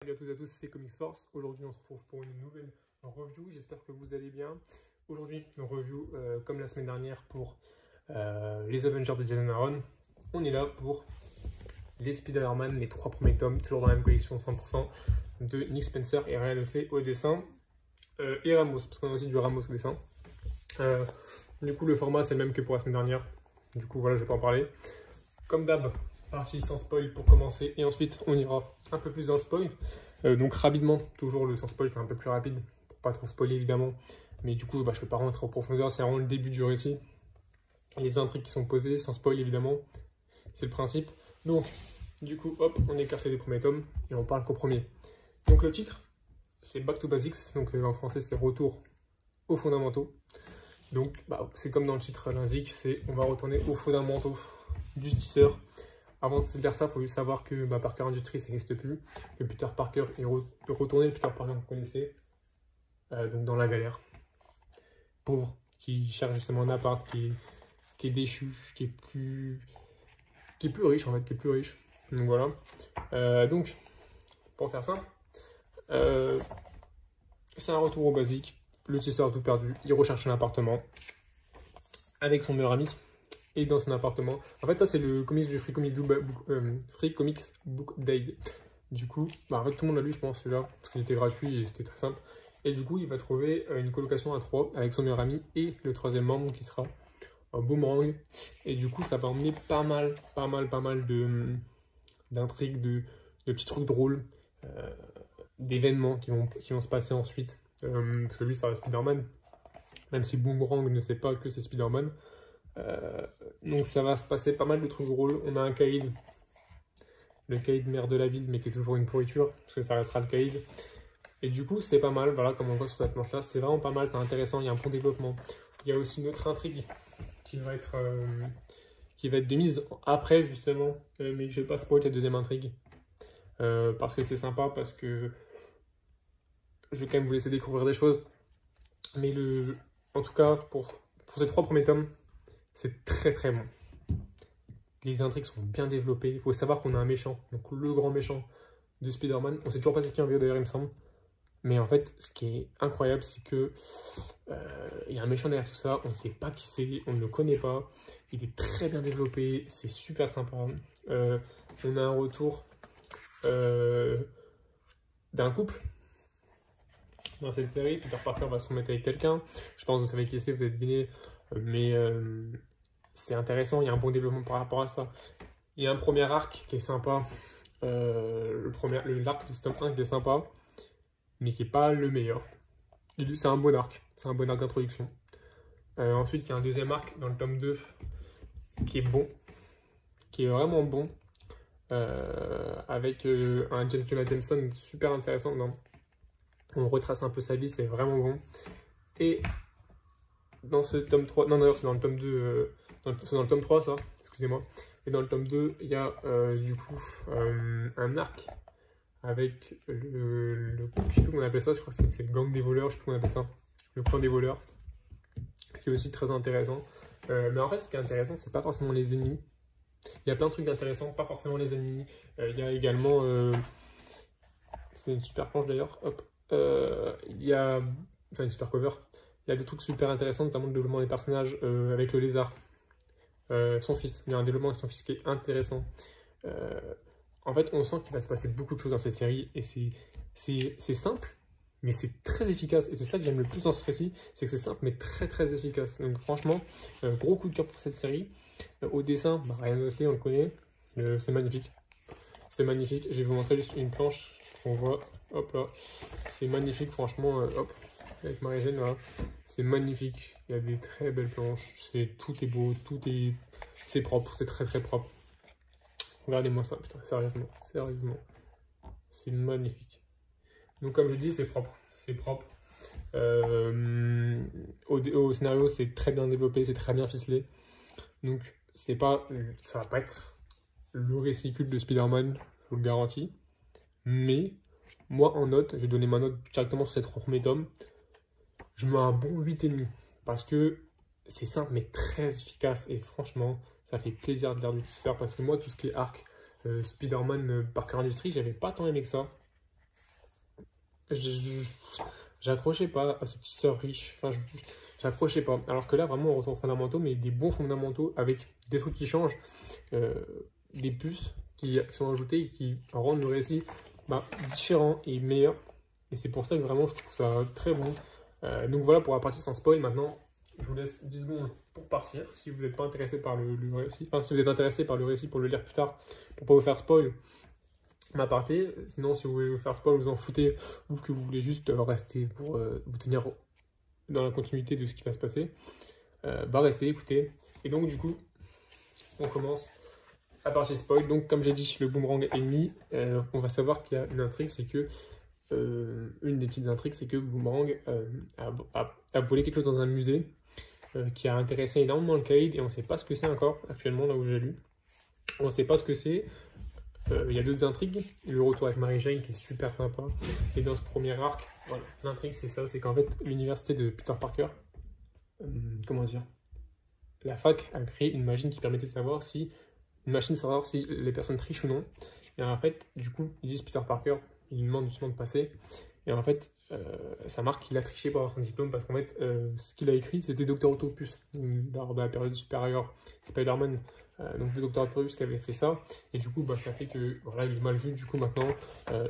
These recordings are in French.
Salut à toutes et à tous, c'est Comics Force. Aujourd'hui, on se retrouve pour une nouvelle review. J'espère que vous allez bien. Aujourd'hui, une review comme la semaine dernière pour les Avengers de Jason Aaron. On est là pour les Spider-Man, les 3 premiers tomes, toujours dans la même collection 100% de Nick Spencer et Ryan Otley au dessin. Et Ramos, parce qu'on a aussi du Ramos au dessin. Du coup, le format c'est le même que pour la semaine dernière. Du coup, voilà, je vais pas en parler. Comme d'hab, partie sans spoil pour commencer, et ensuite on ira un peu plus dans le spoil. Donc rapidement, toujours le sans spoil, c'est un peu plus rapide, pour pas trop spoiler évidemment. Mais du coup, je ne peux pas rentrer en profondeur, c'est vraiment le début du récit. Les intrigues qui sont posées, sans spoil évidemment, c'est le principe. Donc, du coup, hop, on écarte les premiers tomes, et on parle qu'au premier. Donc le titre, c'est Back to Basics, donc en français c'est Retour aux fondamentaux. Donc, c'est comme dans le titre l'indique, c'est on va retourner aux fondamentaux du tisseur. Avant de se dire ça, il faut juste savoir que Parker Industries n'existe plus, que Peter Parker est retourné, le Peter Parker que vous connaissez, donc dans la galère. Pauvre, qui cherche justement un appart, qui est déchu, qui est plus riche en fait, qui est plus riche. Donc voilà. Donc, pour faire simple, c'est un retour au basique. Le tisseur tout perdu, il recherche un appartement avec son meilleur ami. Et dans son appartement. En fait, ça, c'est le comics du Free Comics Book Day. Du coup, en fait, tout le monde l'a lu, je pense, celui-là, parce qu'il était gratuit et c'était très simple. Et du coup, il va trouver une colocation à 3 avec son meilleur ami et le troisième membre qui sera Boomerang. Et du coup, ça va emmener pas mal d'intrigues, de petits trucs drôles, d'événements qui vont se passer ensuite. Parce que lui, ça reste Spider-Man. Même si Boomerang ne sait pas que c'est Spider-Man. Donc ça va se passer pas mal de trucs drôles. On a un caïd, le caïd maire de la ville, mais qui est toujours une pourriture, parce que ça restera le caïd. Et du coup, c'est pas mal, voilà, comme on voit sur cette planche-là, c'est vraiment pas mal, c'est intéressant, il y a un bon développement. Il y a aussi une autre intrigue qui va être de mise après, justement, mais je vais pas spoiler cette deuxième intrigue, parce que c'est sympa, parce que je vais quand même vous laisser découvrir des choses. Mais en tout cas, pour ces 3 premiers tomes, c'est très bon. Les intrigues sont bien développées. Il faut savoir qu'on a un méchant, donc le grand méchant de Spider-Man. On sait toujours pas c'est qui en VO d'ailleurs, il me semble. Mais en fait, ce qui est incroyable, c'est que il y a un méchant derrière tout ça. On ne sait pas qui c'est, on ne le connaît pas. Il est très bien développé, c'est super sympa. On a un retour d'un couple dans cette série. Peter Parker va se remettre avec quelqu'un. Je pense que vous savez qui c'est, vous êtes deviné. Mais c'est intéressant, il y a un bon développement par rapport à ça. Il y a un premier arc qui est sympa, l'arc de ce tome 1 qui est sympa, mais qui n'est pas le meilleur. C'est un bon arc d'introduction. Ensuite, il y a un deuxième arc dans le tome 2 qui est bon, qui est vraiment bon, avec un James Jonah Jameson super intéressant dedans. On retrace un peu sa vie, c'est vraiment bon. Et dans ce tome 3, non d'ailleurs c'est dans le tome 2, c'est dans le tome 3 ça, excusez-moi. Et dans le tome 2, il y a du coup un arc avec je sais plus comment on appelle ça, je crois que c'est le gang des voleurs, je sais plus comment on appelle ça, le clan des voleurs, qui est aussi très intéressant. Mais en fait, ce qui est intéressant, c'est pas forcément les ennemis. Il y a plein de trucs intéressants, pas forcément les ennemis. Il y a également, c'est une super planche d'ailleurs, hop, il y a, enfin une super cover. Il y a des trucs super intéressants, notamment le développement des personnages avec le lézard. Son fils, il y a un développement avec son fils qui est intéressant. En fait, on sent qu'il va se passer beaucoup de choses dans cette série et c'est simple, mais c'est très efficace. Et c'est ça que j'aime le plus dans ce récit, c'est que c'est simple, mais très efficace. Donc franchement, gros coup de cœur pour cette série. Au dessin, Ryan Otley, on le connaît, c'est magnifique. C'est magnifique. Je vais vous montrer juste une planche qu'on voit. Hop là, c'est magnifique, franchement, hop. Avec Marie-Jeanne, voilà. C'est magnifique, il y a des très belles planches, tout est beau, c'est propre, c'est très propre. Regardez-moi ça, putain, sérieusement, c'est magnifique. Donc comme je dis, c'est propre. Au scénario, c'est très bien développé, c'est très bien ficelé. Donc ça va pas être le récit culte de Spider-Man, je vous le garantis. Mais moi, en note, j'ai donné ma note directement sur cette première tome. Je mets un bon 8,5 parce que c'est simple mais très efficace et franchement ça fait plaisir de lire du tisseur parce que moi tout ce qui est arc Spider-Man Parker Industries, j'avais pas tant aimé que ça. j'accrochais pas à ce tisseur riche. Enfin, j'accrochais pas. Alors que là, vraiment, on retourne aux fondamentaux, mais des bons fondamentaux avec des trucs qui changent, des puces qui sont ajoutées et qui rendent le récit différent et meilleur. Et c'est pour ça que vraiment, je trouve ça très bon. Donc voilà pour la partie sans spoil. Maintenant, je vous laisse 10 secondes pour partir. Si vous n'êtes pas intéressé par le récit, enfin, si vous êtes intéressé par le récit pour le lire plus tard, pour pas vous faire spoil, partez. Sinon, si vous voulez vous faire spoil, vous en foutez, ou que vous voulez juste rester pour vous tenir dans la continuité de ce qui va se passer, restez, écoutez. Et donc, du coup, on commence la partie spoil. Donc, comme j'ai dit, le boomerang ennemi, on va savoir qu'il y a une intrigue, c'est que une des petites intrigues, c'est que Boomerang a volé quelque chose dans un musée qui a intéressé énormément le Caïd et on ne sait pas ce que c'est encore actuellement là où j'ai lu. On ne sait pas ce que c'est. Il y a d'autres intrigues. Le retour avec Mary Jane qui est super sympa. Et dans ce premier arc, voilà, l'intrigue c'est ça, c'est qu'en fait l'université de Peter Parker, comment dire, la fac a créé une machine qui permettait de savoir si les personnes trichent ou non. Et en fait, du coup, ils disent Peter Parker. Il lui demande justement de passer. Et en fait, ça marque qu'il a triché pour avoir son diplôme parce qu'en fait, ce qu'il a écrit, c'était Dr. Octopus, lors de la période supérieure Spider-Man. Donc, le Dr. Octopus qui avait fait ça. Et du coup, ça fait que, voilà, il est mal vu. Du coup, maintenant,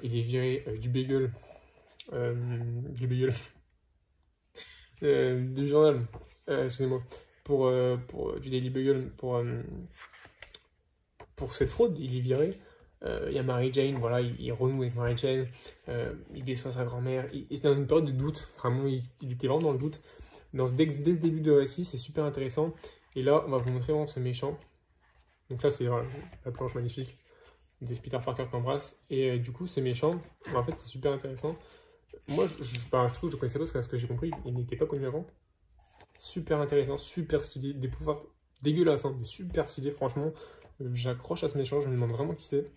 il est viré du Bagel. Du journal. Excusez-moi. Du Daily Bugle. Pour cette fraude, il est viré. Il y a Mary Jane, voilà, il renoue avec Mary Jane, il déçoit sa grand-mère, c'est dans une période de doute, vraiment, il était vraiment dans le doute. Dès le début de récit, c'est super intéressant, et là, on va vous montrer vraiment ce méchant. Donc là, c'est voilà, la planche magnifique de Peter Parker qui embrasse, et du coup, ce méchant, en fait, c'est super intéressant. Moi, je trouve que je ne connaissais pas parce que j'ai compris, il n'était pas connu avant. Super intéressant, super stylé, des pouvoirs dégueulasses, hein, mais super stylé, franchement, j'accroche à ce méchant, je me demande vraiment qui c'est.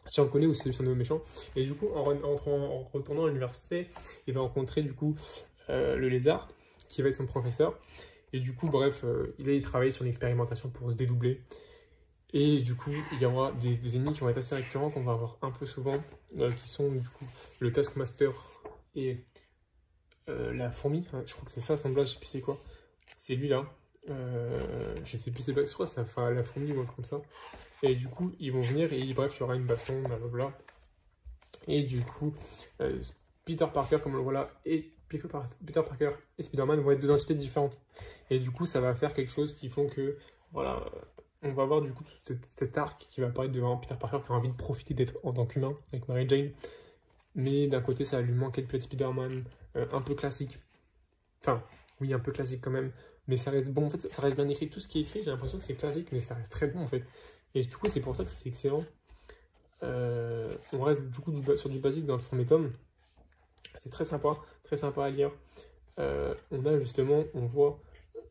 Si on le connaît ou si c'est un nouveau méchant. Et du coup, en retournant à l'université, il va rencontrer du coup le lézard, qui va être son professeur. Et du coup, bref, il travaille sur une expérimentation pour se dédoubler. Et du coup, il y aura des ennemis qui vont être assez récurrents, qu'on va avoir un peu souvent, qui sont du coup le Taskmaster et la fourmi. Je crois que c'est ça l'assemblage, je sais plus c'est quoi. C'est lui là. Je sais plus c'est pas, je crois que ça fait la fourmi ou un truc comme ça. Et du coup, ils vont venir et bref, il y aura une baston, blablabla. Et du coup, Peter Parker, comme on le voit là, et Peter Parker et Spider-Man vont être deux entités différentes. Et du coup, ça va faire quelque chose qui font que, voilà, on va voir du coup cet arc qui va apparaître devant Peter Parker qui a envie de profiter d'être en tant qu'humain avec Mary Jane. Mais d'un côté, ça va lui manquer le petit Spider-Man un peu classique. Enfin, oui, un peu classique quand même. Mais ça reste bon, en fait, ça reste bien écrit. Tout ce qui est écrit, j'ai l'impression que c'est classique, mais ça reste très bon en fait. Et du coup, c'est pour ça que c'est excellent. On reste du coup sur du basique dans le premier tome. C'est très sympa à lire. On a justement, on voit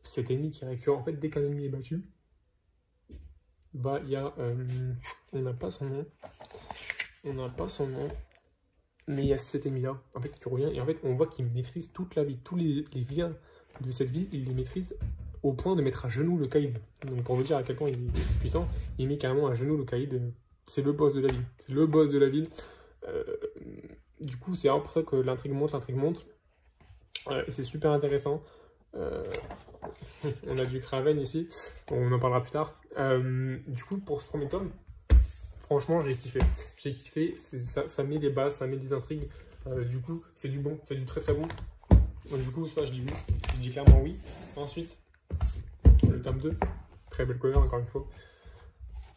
cet ennemi qui est récurrent. En fait, dès qu'un ennemi est battu, il y a, on n'a pas son nom, mais il y a cet ennemi-là, en fait, qui revient. Et en fait, on voit qu'il maîtrise toute la vie, tous les vilains de cette vie, il les maîtrise au point de mettre à genoux le Caïd. Donc pour vous dire à quel point il est puissant, il met carrément à genoux le Caïd. C'est le boss de la ville. C'est le boss de la ville. Du coup, c'est pour ça que l'intrigue monte. Et c'est super intéressant. On a du Kraven ici. On en parlera plus tard. Du coup, pour ce premier tome, franchement, j'ai kiffé. Ça met les bases, ça met des intrigues. Du coup, c'est du bon. C'est du très très bon. Donc du coup, ça, je dis oui. Je dis clairement oui. Ensuite, le tome 2. Très belle cover, encore une fois.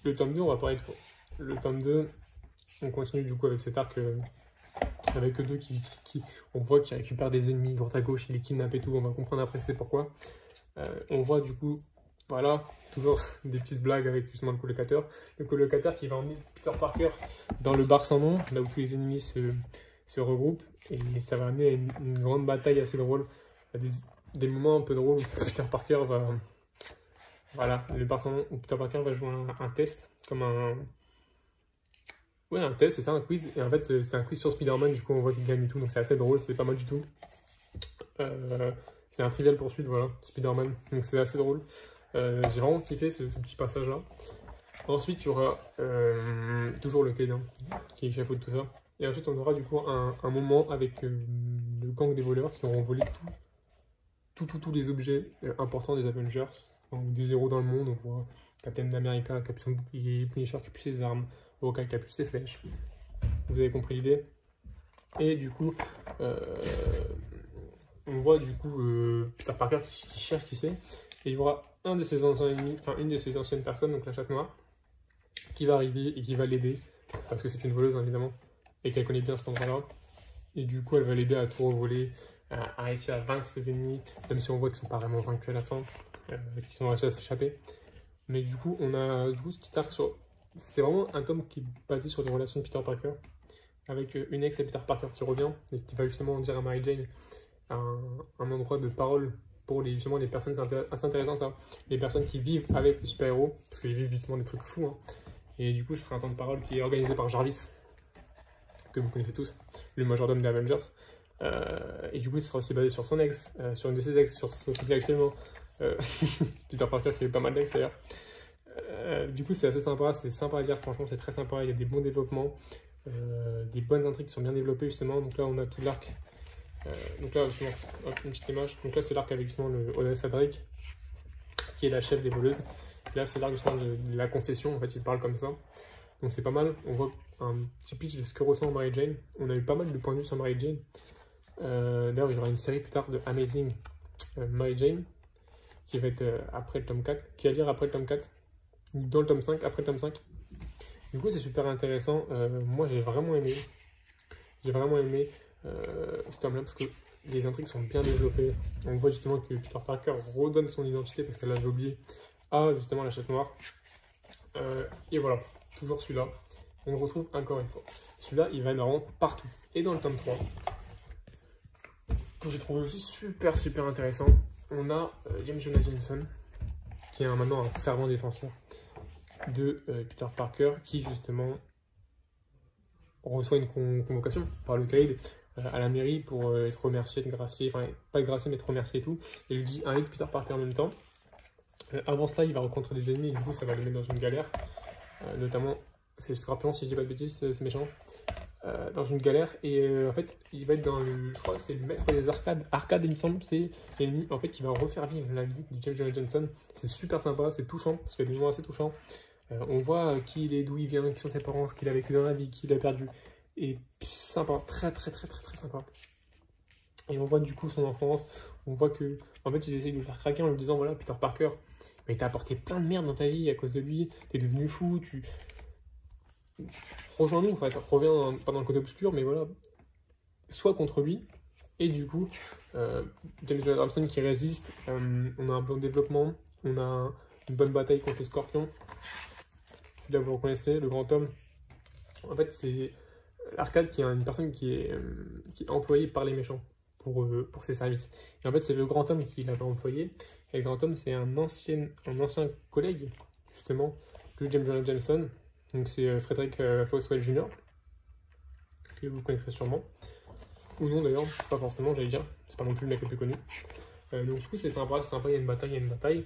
Le tome 2, on va parler de quoi? Le tome 2, on continue du coup avec cet arc avec eux deux on voit qu'ils récupèrent des ennemis droite à gauche, ils les kidnappent et tout. On va comprendre après c'est pourquoi. On voit du coup, voilà, toujours des petites blagues avec justement le colocateur. Le colocateur qui va emmener Peter Parker dans le bar sans nom, là où tous les ennemis se regroupent. Et ça va amener à une grande bataille assez drôle. Des moments un peu drôles où Peter Parker va... Voilà, le bar sans nom où Peter Parker va jouer un test, comme un... Ouais, un test, c'est ça, un quiz. Et en fait, c'est un quiz sur Spider-Man, du coup on voit qu'il gagne et tout, donc c'est assez drôle, c'est pas mal du tout. C'est un Trivial Pursuit, voilà, Spider-Man, donc c'est assez drôle. J'ai vraiment kiffé ce petit passage-là. Ensuite, il y aura toujours le Caïd, qui échafaude tout ça. Et ensuite, on aura du coup un moment avec le gang des voleurs qui auront volé tous les objets importants des Avengers, donc des héros dans le monde. On voit Captain America qui a plus son bouclier, Punisher qui a plus ses armes, Hawkeye qui a plus ses flèches. Vous avez compris l'idée. Et du coup, on voit du coup Peter Parker qui cherche qui c'est. Et il y aura un de ses anciens ennemis, enfin une de ses anciennes personnes, donc la Chatte Noire, qui va arriver et qui va l'aider, parce que c'est une voleuse évidemment, et qu'elle connaît bien cet endroit-là. Et du coup, elle va l'aider à tout revoler, à réussir à vaincre ses ennemis, même si on voit qu'ils sont pas vraiment vaincus à la fin, qu'ils sont réussi à s'échapper. Mais du coup, on a du coup ce petit arc sur... C'est vraiment un tome qui est basé sur les relations de Peter Parker, avec une ex à Peter Parker qui revient, et qui va justement dire à Mary Jane un endroit de parole pour justement les personnes, c'est assez intéressant ça, les personnes qui vivent avec les super-héros, parce qu'ils vivent justement des trucs fous, hein. Et du coup, ce sera un temps de parole qui est organisé par Jarvis, que vous connaissez tous, le majordome des Avengers. Et du coup, ce sera aussi basé sur son ex, sur une de ses ex, sur ce qu'il a actuellement. Peter Parker qui a eu pas mal d'ex d'ailleurs. Du coup, c'est assez sympa, c'est sympa à lire, franchement, c'est très sympa. Il y a des bons développements, des bonnes intrigues qui sont bien développées justement. Donc là, on a tout l'arc. Donc là, justement, hop, une petite image. Donc là, c'est l'arc avec justement le Odessa Drake, qui est la chef des voleuses. Là, c'est l'arc justement de la confession, en fait, il parle comme ça. Donc c'est pas mal. On voit un petit pitch de ce que ressent Mary Jane. On a eu pas mal de points de vue sur Mary Jane. D'ailleurs, il y aura une série plus tard de Amazing Mary Jane, qui va être après le tome 4, qui va lire après le tome 4, ou dans le tome 5, après le tome 5. Du coup, c'est super intéressant. Moi, j'ai vraiment aimé. J'ai vraiment aimé ce tome-là parce que les intrigues sont bien développées. On voit justement que Peter Parker redonne son identité parce qu'elle l'avait oublié à justement la Chatte Noire. Et voilà, toujours celui-là. On le retrouve encore une fois. Celui-là, il va vraiment partout. Et dans le tome 3, que j'ai trouvé aussi super intéressant, on a James Jonah Jameson, qui est maintenant un fervent défenseur de Peter Parker, qui justement reçoit une convocation par le Caïd à la mairie pour être remercié, être gracié, enfin pas être gracié mais être remercié et tout. Et lui dit invite Peter Parker en même temps. Avant cela, il va rencontrer des ennemis et du coup ça va le mettre dans une galère. Notamment, c'est Scorpion si je dis pas de bêtises, c'est méchant. Dans une galère et en fait il va être dans le, je crois que c'est le maître des arcades il me semble, c'est l'ennemi en fait qui va refaire vivre la vie de James Jonah Jameson. C'est super sympa, c'est touchant parce qu'il y a des moments assez touchants. On voit qui il est, d'où il vient, qui sont ses parents, ce qu'il a vécu dans la vie, qui il a perdu, et sympa, très sympa. Et on voit du coup son enfance, on voit que en fait ils essayent de le faire craquer en lui disant voilà Peter Parker, mais il t'a apporté plein de merde dans ta vie à cause de lui, t'es devenu fou, rejoins-nous, en fait, reviens pas dans le côté obscur, mais voilà, soit contre lui, et du coup, James Jonah Jameson qui résiste, on a un bon développement, on a une bonne bataille contre le Scorpion, là vous reconnaissez, le grand homme, en fait c'est l'arcade qui est une personne qui est employée par les méchants pour ses services, et en fait c'est le grand homme qui l'avait employé, et le grand homme c'est un ancien collègue, justement, de James Jonah Jameson. Donc c'est Frederick Foswell Jr., que vous connaîtrez sûrement. Ou non d'ailleurs, pas forcément j'allais dire, c'est pas non plus le mec le plus connu. Donc du coup c'est sympa, il y a une bataille,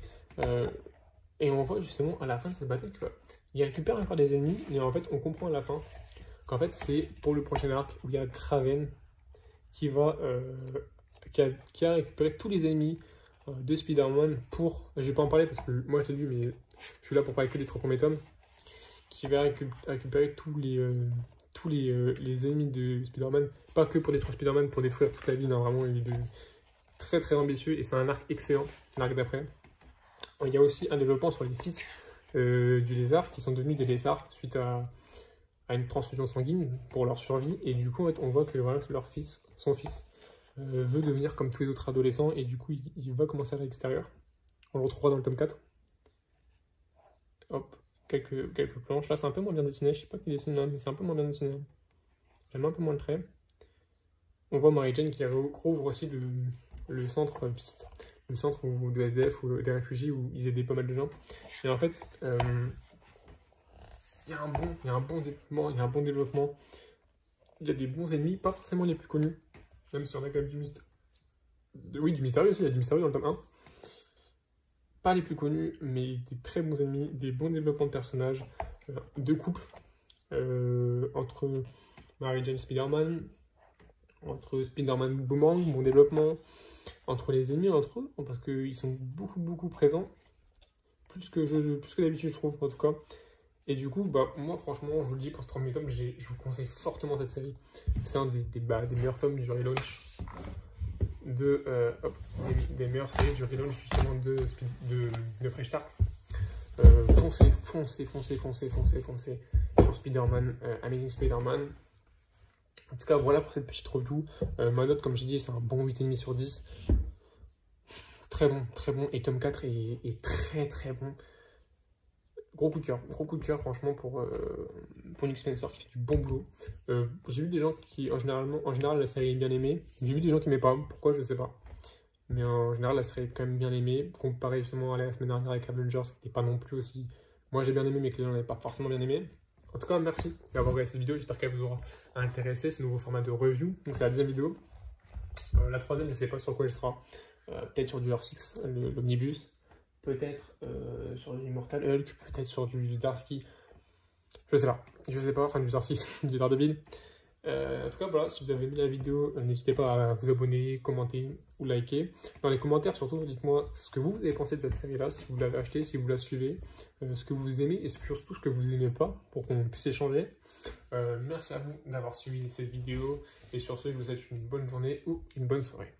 et on voit justement à la fin de cette bataille qu'il récupère encore des ennemis, et en fait on comprend à la fin qu'en fait c'est pour le prochain arc où il y a Kraven qui va qui a récupéré tous les ennemis de Spider-Man pour, je vais pas en parler parce que moi je l'ai lu mais je suis là pour parler que des 3 premiers tomes, qui va récupérer tous les ennemis de Spider-Man, pas que pour détruire Spider-Man, pour détruire toute la ville, non, vraiment il est très ambitieux et c'est un arc excellent, l'arc d'après. Il y a aussi un développement sur les fils du lézard qui sont devenus des lézards suite à une transfusion sanguine pour leur survie, et du coup en fait, on voit que voilà, son fils veut devenir comme tous les autres adolescents, et du coup il va commencer à l'extérieur. On le retrouvera dans le tome 4. Hop. Quelques planches. Là, c'est un peu moins bien dessiné. Je sais pas qui dessine là, mais c'est un peu moins bien dessiné. J'aime un peu moins le trait. On voit Mary Jane qui rouvre aussi le centre Vist, le centre de SDF ou des réfugiés où ils aidaient pas mal de gens. Et en fait, il y a un bon développement. Il y a des bons ennemis, pas forcément les plus connus, même si on a quand même du mystère. Oui, du mystérieux aussi, il y a du mystérieux dans le tome 1. Pas les plus connus, mais des très bons ennemis, des bons développements de personnages, de couples, entre Mary Jane Spider-Man, entre Spider-Man Boomerang, bon développement, entre les ennemis entre eux, parce qu'ils sont beaucoup présents, plus que d'habitude je trouve en tout cas. Et du coup, bah, moi franchement, je vous le dis, pour ce premier tome, je vous conseille fortement cette série. C'est un des meilleurs tomes du relaunch, des meilleures séries du relaunch justement de Fresh Start. Foncez sur Spider-Man, Amazing Spider-Man. En tout cas, voilà pour cette petite review. Ma note, comme j'ai dit, c'est un bon 8,5 sur 10. Très bon. Et tome 4 est très bon. Gros coup de cœur, franchement, pour Nick Spencer qui fait du bon boulot. J'ai vu des gens qui, en général, la série est bien aimée. J'ai vu des gens qui n'aimaient pas. Pourquoi, je sais pas. Mais en général, la série est quand même bien aimée. Comparé justement à la semaine dernière avec Avengers, qui n'était pas non plus aussi. Moi, j'ai bien aimé, mais que les gens n'avaient pas forcément bien aimé. En tout cas, merci d'avoir regardé cette vidéo. J'espère qu'elle vous aura intéressé, ce nouveau format de review. Donc, c'est la deuxième vidéo. La troisième, je ne sais pas sur quoi elle sera. Peut-être sur du R6, l'omnibus. Peut-être sur du Immortal Hulk. Peut-être sur du Zdarsky. Je sais pas. Enfin, du Zdarsky, du Daredevil. En tout cas, voilà, si vous avez aimé la vidéo, n'hésitez pas à vous abonner, commenter ou liker. Dans les commentaires, surtout, dites-moi ce que vous avez pensé de cette série-là, si vous l'avez achetée, si vous la suivez, ce que vous aimez et surtout ce que vous n'aimez pas, pour qu'on puisse échanger. Merci à vous d'avoir suivi cette vidéo. Et sur ce, je vous souhaite une bonne journée ou une bonne soirée.